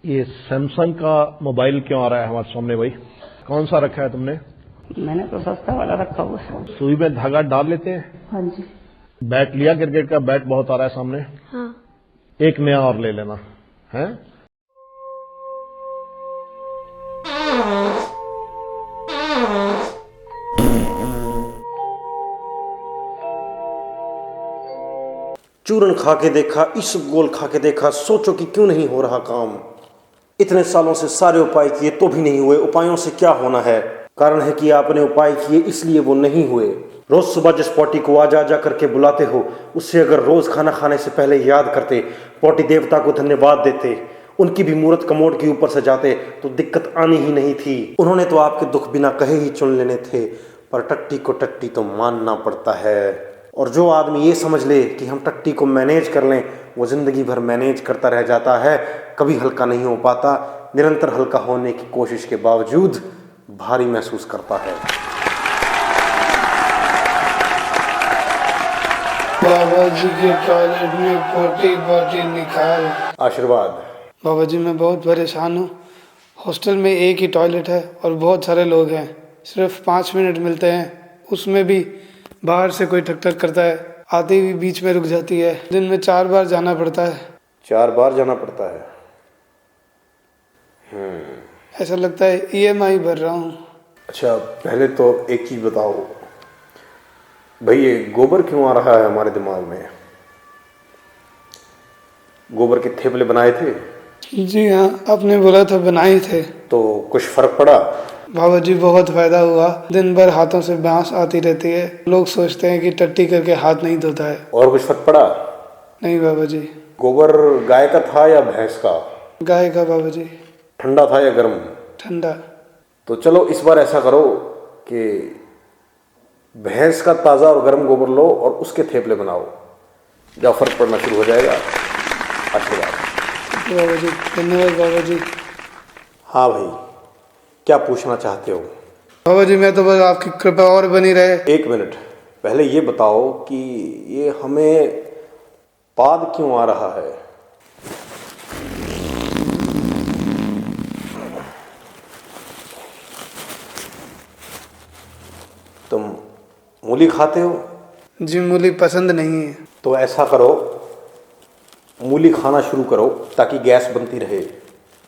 ये सैमसंग का मोबाइल क्यों आ रहा है हमारे सामने भाई? कौन सा रखा है तुमने? मैंने तो सस्ता वाला रखा हुआ है। सुई में धागा डाल लेते हैं। हाँ जी। बैट लिया क्रिकेट का? बैट बहुत आ रहा है सामने। हाँ। एक नया और ले लेना है। चूरन खा के देखा, इसबगोल खा के देखा, सोचो कि क्यों नहीं हो रहा काम। इतने सालों से सारे उपाय किए तो भी नहीं हुए। उपायों से क्या होना है? कारण है कि आपने उपाय किए इसलिए वो नहीं हुए। रोज सुबह जिस पोटी को आजा आजा करके बुलाते हो, उससे अगर रोज खाना खाने से पहले याद करते, पोटी देवता को धन्यवाद देते, उनकी भी मूर्त कमोड के ऊपर सजाते, तो दिक्कत आनी ही नहीं थी। उन्होंने तो आपके दुख बिना कहे ही चुन लेने थे। पर टट्टी को टट्टी तो मानना पड़ता है। और जो आदमी ये समझ ले कि हम टट्टी को मैनेज कर लें, वो जिंदगी भर मैनेज करता रह जाता है, कभी हल्का नहीं हो पाता। निरंतर हल्का होने की कोशिश के बावजूद भारी महसूस करता है। बाबा जी के टॉयलेट में पोटी पोटी निकाल। आशीर्वाद। बाबा जी मैं बहुत परेशान हूँ। हॉस्टल में एक ही टॉयलेट है और बहुत सारे लोग हैं। सिर्फ 5 मिनट मिलते हैं, उसमें भी बाहर से कोई ठक ठक करता है, आते ही बीच में रुक जाती है। दिन में 4 बार जाना पड़ता है। 4 बार जाना पड़ता है। ऐसा लगता है EMI भर रहा हूँ। अच्छा, पहले तो एक चीज बताओ भाई, ये गोबर क्यों आ रहा है हमारे दिमाग में? गोबर के थेपले बनाए थे? जी हाँ, आपने बोला था बनाए थे। तो कुछ फर्क पड़ा? बाबा जी बहुत फायदा हुआ। दिन भर हाथों से बांस आती रहती है। लोग सोचते हैं कि टट्टी करके हाथ नहीं धोता है। और कुछ फर्क पड़ा? नहीं बाबा जी। गोबर गाय का था या भैंस का? गाय का बाबा जी। ठंडा था या गर्म? ठंडा। तो चलो इस बार ऐसा करो कि भैंस का ताज़ा और गर्म गोबर लो और उसके थेपले बनाओ, जब फर्क पड़ना शुरू हो जाएगा। आशीर्वाद। बाबा जी धन्यवाद बाबा जी। हाँ भाई, क्या पूछना चाहते हो? बाबा जी मैं तो बस आपकी कृपा और बनी रहे। 1 मिनट, पहले ये बताओ कि ये हमें पाद क्यों आ रहा है? तुम मूली खाते हो? जी मूली पसंद नहीं है। तो ऐसा करो, मूली खाना शुरू करो ताकि गैस बनती रहे।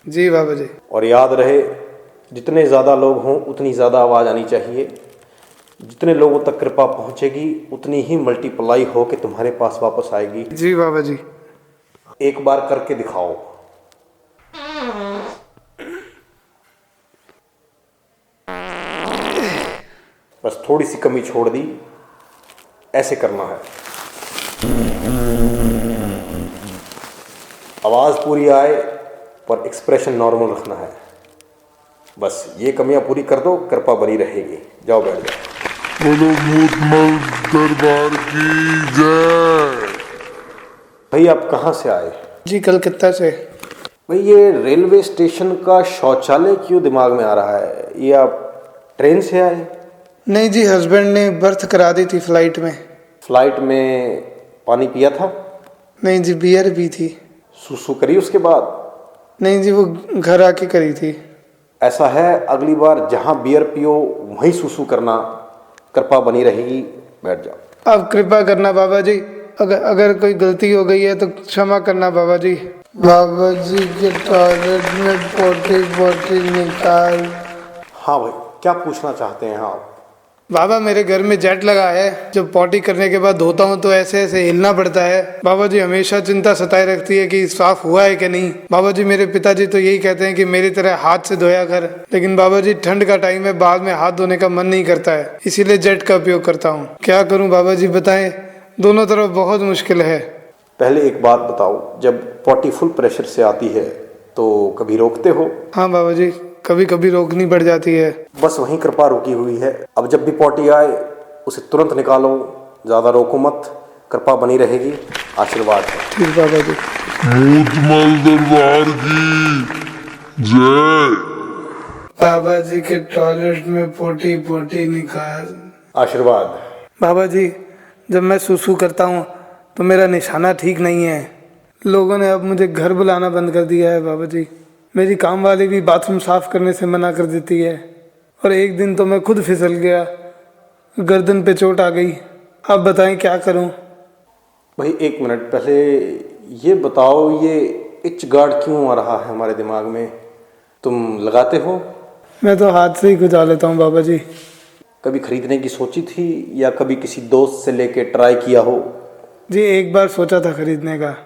जी बाबा जी। और याद रहे, जितने ज़्यादा लोग हों उतनी ज़्यादा आवाज़ आनी चाहिए। जितने लोगों तक कृपा पहुँचेगी उतनी ही मल्टीप्लाई हो के तुम्हारे पास वापस आएगी। जी बाबा जी। एक बार करके दिखाओ। बस थोड़ी सी कमी छोड़ दी, ऐसे करना है। आवाज़ पूरी आए पर एक्सप्रेशन नॉर्मल रखना है। बस ये कमियां पूरी कर दो, कृपा बनी रहेगी। जाओ बैठ जाओ। बोलो मूतमल दरबार की जय। भाई आप कहाँ से आए? जी कलकत्ता से। भाई ये रेलवे स्टेशन का शौचालय क्यों दिमाग में आ रहा है? ये आप ट्रेन से आए? नहीं जी, हस्बैंड ने बर्थ करा दी थी फ्लाइट में। फ्लाइट में पानी पिया था? नहीं जी, बियर भी थी। सुसु करी उसके बाद? नहीं जी, वो घर आके करी थी। ऐसा है, अगली बार जहाँ बियर पियो वहीं सुसु करना, कृपा बनी रहेगी। बैठ जाओ। अब कृपा करना बाबा जी, अगर कोई गलती हो गई है तो क्षमा करना बाबा जी। बाबा जी के टॉयलेट में पोटी पोटी निकाल। हाँ भाई, क्या पूछना चाहते हैं आप? बाबा मेरे घर में जेट लगा है। जब पॉटी करने के बाद धोता हूँ तो ऐसे ऐसे हिलना पड़ता है। बाबा जी हमेशा चिंता सताए रखती है कि साफ हुआ है कि नहीं। बाबा जी मेरे पिताजी तो यही कहते हैं कि मेरी तरह हाथ से धोया कर, लेकिन बाबा जी ठंड का टाइम है, बाद में हाथ धोने का मन नहीं करता है, इसीलिए जेट का उपयोग करता हूँ। क्या करूँ बाबा जी बताएं, दोनों तरफ बहुत मुश्किल है। पहले एक बात बताओ, जब पॉटी फुल प्रेशर से आती है तो कभी रोकते हो? हाँ बाबा जी, कभी कभी रोकनी पड़ जाती है। बस वहीं कृपा रुकी हुई है। अब जब भी पॉटी आए उसे तुरंत निकालो, ज़्यादा रोको मत, कृपा बनी रहेगी। आशीर्वाद है। ठीक बाबा जी। मूतमल दरबार की जय। बाबा जी के टॉयलेट में पोटी पोटी निकाल। आशीर्वाद। बाबा जी जब मैं सुसु करता हूँ तो मेरा निशाना ठीक नहीं है। लोगों ने अब मुझे घर बुलाना बंद कर दिया है बाबा जी। मेरी काम वाली भी बाथरूम साफ करने से मना कर देती है। और एक दिन तो मैं खुद फिसल गया, गर्दन पे चोट आ गई। आप बताएं क्या करूं? भाई एक मिनट, पहले ये बताओ, ये इच गार्ड क्यों आ रहा है हमारे दिमाग में? तुम लगाते हो? मैं तो हाथ से ही गुजार लेता हूँ बाबा जी। कभी खरीदने की सोची थी या कभी किसी दोस्त से लेके ट्राई किया हो? जी एक बार सोचा था खरीदने का।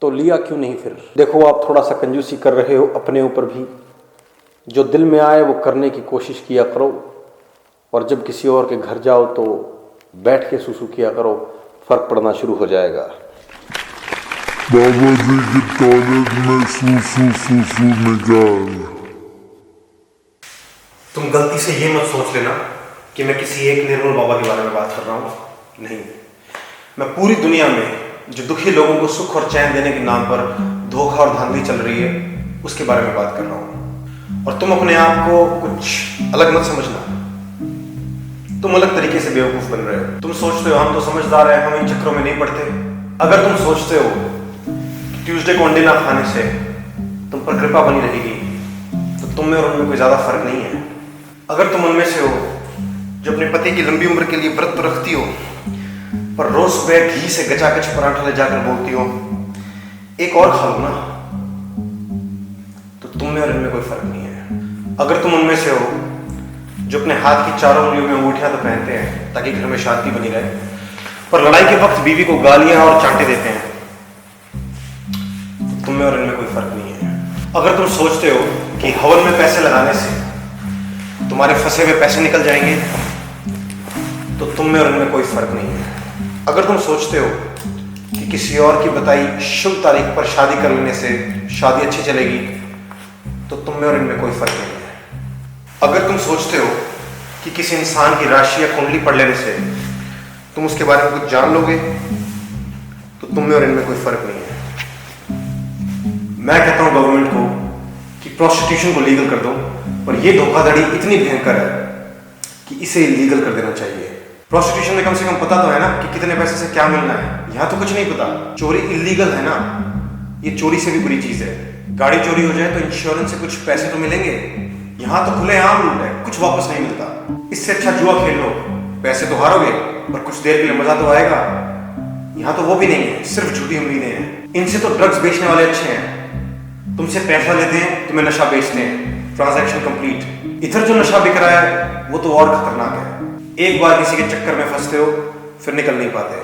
तो लिया क्यों नहीं फिर? देखो आप थोड़ा सा कंजूसी कर रहे हो अपने ऊपर भी। जो दिल में आए वो करने की कोशिश किया करो, और जब किसी और के घर जाओ तो बैठ के सुसु किया करो, फर्क पड़ना शुरू हो जाएगा। बाबा जी की टॉयलेट में सूसू निकाल। तुम गलती से ये मत सोच लेना कि मैं किसी एक निर्मल बाबा के बारे में बात कर रहा हूँ। नहीं, मैं पूरी दुनिया में जो दुखी लोगों को सुख और चैन देने के नाम पर धोखा और धांधली चल रही है उसके बारे में बात कर रहा हूँ। और तुम अपने आप को कुछ अलग मत समझना, तुम अलग तरीके से बेवकूफ बन रहे हो। तुम सोचते हो हम तो समझदार हैं, हम इन चक्रों में नहीं पड़ते। अगर तुम सोचते हो कि ट्यूसडे को अंडे ना खाने से तुम पर कृपा बनी रहेगी तो तुम में और उनमें कोई ज्यादा फर्क नहीं है। अगर तुम उनमें से हो जो अपने पति की लंबी उम्र के लिए व्रत तो रखती हो पर रोज सुबह घी से गचागच पराठा ले जाकर बोलती हो एक और खा लो ना, तो तुम में और इनमें कोई फर्क नहीं है। अगर तुम उनमें से हो जो अपने हाथ की चारों उंगलियों में अंगूठियां तो पहनते हैं ताकि घर में शांति बनी रहे, पर लड़ाई के वक्त बीवी को गालियां और चांटे देते हैं, तो तुम में और इनमें कोई फर्क नहीं है। अगर तुम सोचते हो कि हवन में पैसे लगाने से तुम्हारे फंसे हुए पैसे निकल जाएंगे, तो तुम में और इनमें कोई फर्क नहीं है। अगर तुम सोचते हो कि किसी और की बताई शुभ तारीख पर शादी कर लेने से शादी अच्छी चलेगी, तो तुम में और इनमें कोई फर्क नहीं है। अगर तुम सोचते हो कि किसी इंसान की राशि या कुंडली पढ़ लेने से तुम उसके बारे में कुछ जान लोगे, तो तुम में और इनमें कोई फर्क नहीं है। मैं कहता हूं गवर्नमेंट को कि प्रोस्टिट्यूशन को लीगल कर दो, पर यह धोखाधड़ी इतनी भयंकर है कि इसे इलीगल कर देना चाहिए। प्रोस्टिट्यूशन में कम से कम पता तो है ना कि कितने पैसे से क्या मिलना है। यहां तो कुछ नहीं पता। चोरी इलीगल है ना, ये चोरी से भी बुरी चीज है। गाड़ी चोरी हो जाए तो इंश्योरेंस से कुछ पैसे तो मिलेंगे, यहां तो खुलेआम लूट है, कुछ वापस नहीं मिलता। इससे अच्छा जुआ खेल लो, पैसे तो हारोगे पर कुछ देर के लिए मजा तो आएगा। यहां तो वो भी नहीं है, सिर्फ झूठी उम्मीदें हैं। इनसे तो ड्रग्स बेचने वाले अच्छे हैं, तुमसे पैसा लेते हैं, तुम्हें नशा बेचते हैं, ट्रांजैक्शन कंप्लीट। इधर जो नशा बिक रहा है वो तो और खतरनाक है। एक बार किसी के चक्कर में फंसते हो फिर निकल नहीं पाते,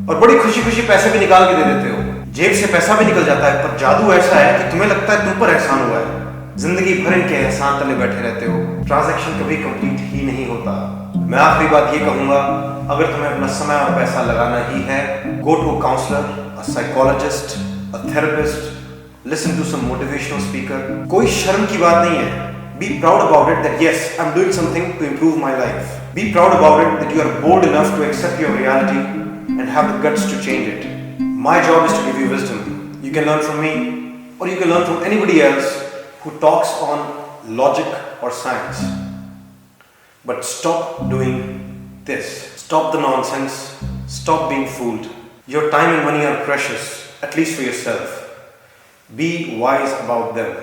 और बड़ी खुशी खुशी पैसे भी निकाल के दे देते हो। जेब से पैसा भी निकल जाता है, पर जादू ऐसा है कि तुम्हें लगता है तुम पर एहसान हुआ है। जिंदगी भर इनके एहसान तले बैठे रहते हो, ट्रांजैक्शन कभी कंप्लीट ही नहीं होता। मैं आखिरी बात ये कहूंगा, अगर तुम्हें अपना समय और पैसा लगाना ही है, go to a counsellor, a psychologist, a therapist, listen to some motivational speaker. कोई शर्म की बात नहीं है। Be proud about it that yes, I'm doing something to improve my life. Be proud about it that you are bold enough to accept your reality and have the guts to change it. My job is to give you wisdom. You can learn from me or you can learn from anybody else who talks on logic or science. But stop doing this. Stop the nonsense. Stop being fooled. Your time and money are precious, at least for yourself. Be wise about them.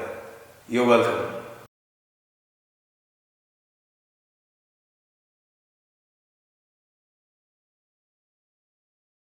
You're welcome.